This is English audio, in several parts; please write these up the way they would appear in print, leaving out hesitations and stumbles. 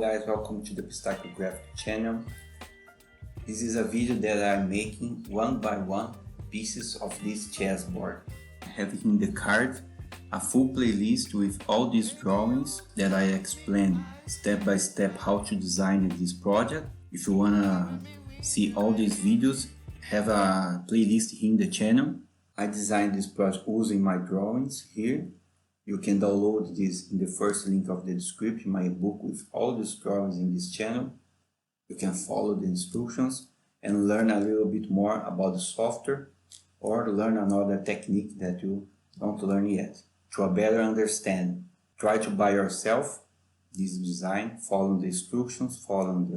guys, welcome to the Pistacchio graphic channel. This is a video that I'm making one by one pieces of this chessboard. I have in the card a full playlist with all these drawings that I explain step by step how to design this project. If you wanna see all these videos, have a playlist here in the channel. I designed this project using my drawings here. You can download this in the first link of the description, my book with all these drawings in this channel. You can follow the instructions and learn a little bit more about the software or learn another technique that you don't learn yet. To better understand, try to buy yourself this design, follow the instructions, follow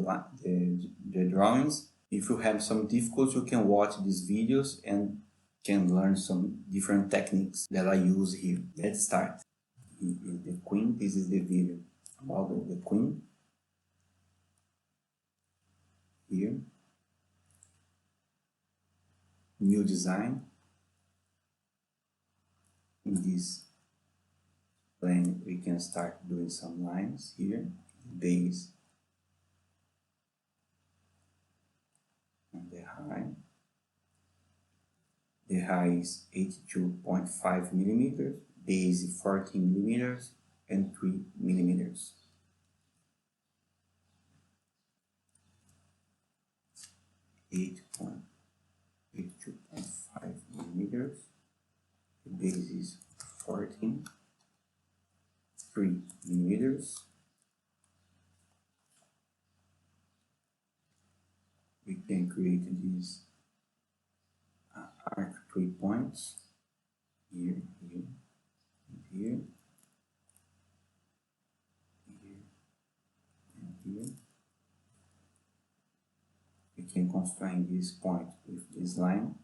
the drawings. If you have some difficulties, you can watch these videos and can learn some different techniques that I use here. Let's start. The queen, this is the video about the queen. Here. New design. In this plane we can start doing some lines here. Base and the high. The high is 82.5 millimeters, base is 14 millimeters and 3 millimeters. Eight point 82.5 millimeters. The base is 14, 3 millimeters. We can create these arc 3 points here, here, and here, here, and here. We can constrain this point with this line,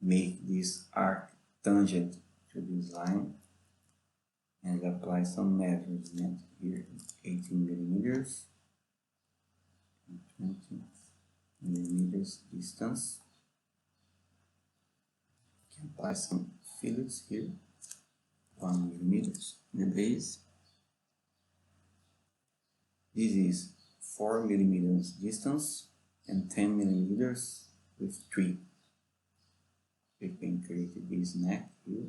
make this arc tangent to this line, and apply some measurement here, 18 millimeters and 20 millimeters distance. Can apply some fillets here, 1 millimeter in the base. This is 4 millimeters distance and 10 millimeters with 3. We can create this neck here.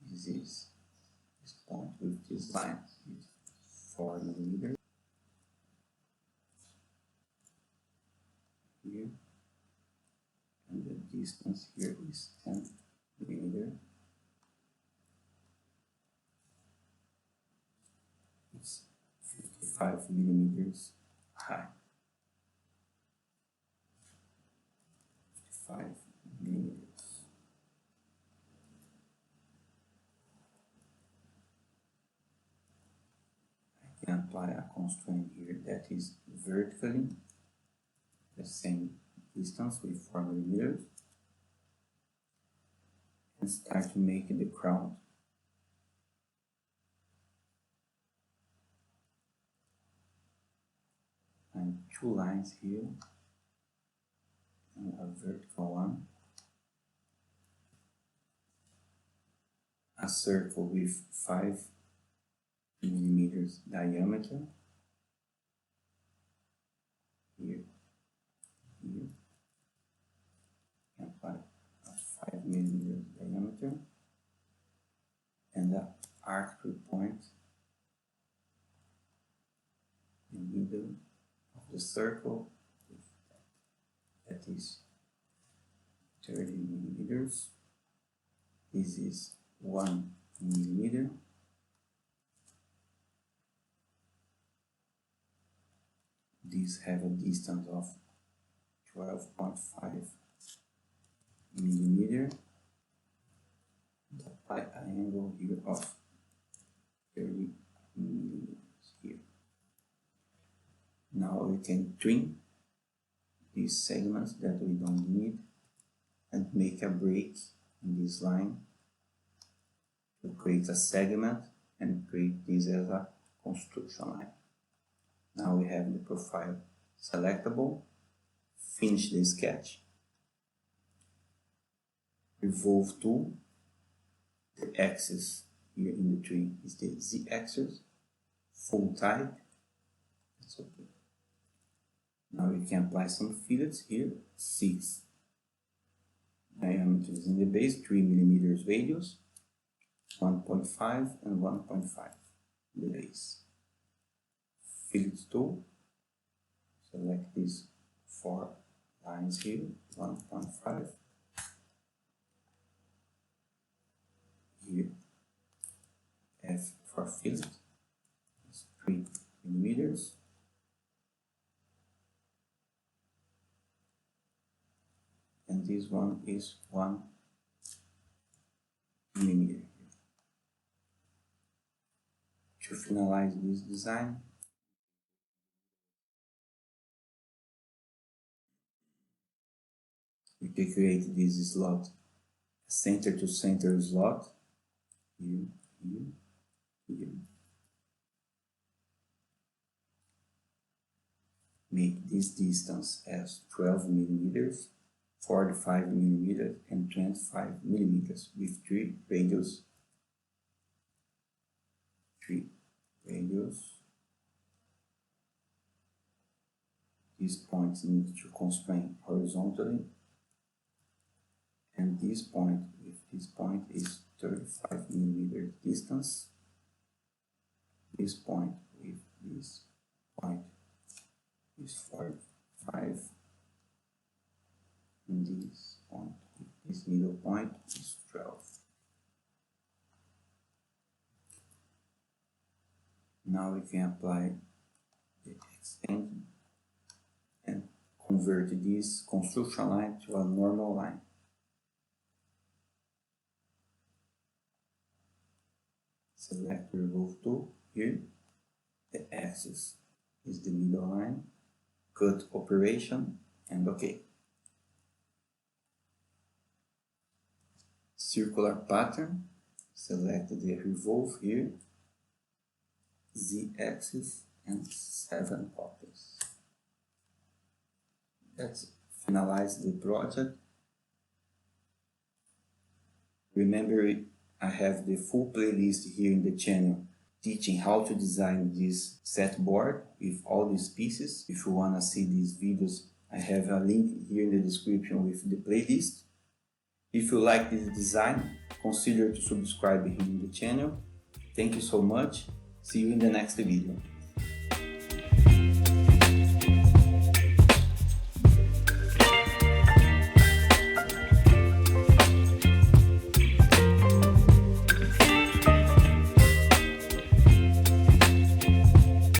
This is this point with this line is 4 millimeters here. And the distance here is 10 millimeters. It's 55 millimeters high. 55 millimeters. I can apply a constraint here that is vertically the same distance with 4 millimeters and start to make the crown. And 2 lines here and a vertical one. A circle with 5 millimeters diameter. Here. Here, and apply a 5 millimeters diameter and the arc 3 point in the middle of the circle, that is 30 millimeters. This is 1 millimeter. These have a distance of 12.5 millimeter. Apply an angle here of 30 millimeters here. Now we can trim these segments that we don't need and make a break in this line to create a segment and create this as a construction line. Now we have the profile selectable. Finish the sketch. Revolve tool, the axis here in the tree is the Z-axis, full type. That's okay. Now we can apply some fillets here, 6 diameters in the base, 3 mm radius, 1.5 and 1.5 in the base. Fillet tool, select these 4 lines here, 1.5. Here, F for fillet is 3 mm. And this one is 1 mm. To finalize this design, we can create this slot, center to center slot, here, here, here. Make this distance as 12 millimeters, 45 millimeters, and 25 millimeters with 3 radius. 3 radius. These points need to constrain horizontally, and this point with this point is 35 millimeters distance. This point with this point is 45, and this point with this middle point is 12. Now we can apply the extension and convert this construction line to a normal line. Select the remove tool here. The axis is the middle line. Cut operation and OK. Circular pattern. Select the revolve here. Z-axis and 7 copies. Let's finalize the project. Remember, I have the full playlist here in the channel teaching how to design this set board with all these pieces. If you want to see these videos, I have a link here in the description with the playlist. If you like this design, consider to subscribe here in the channel. Thank you so much. See you in the next video.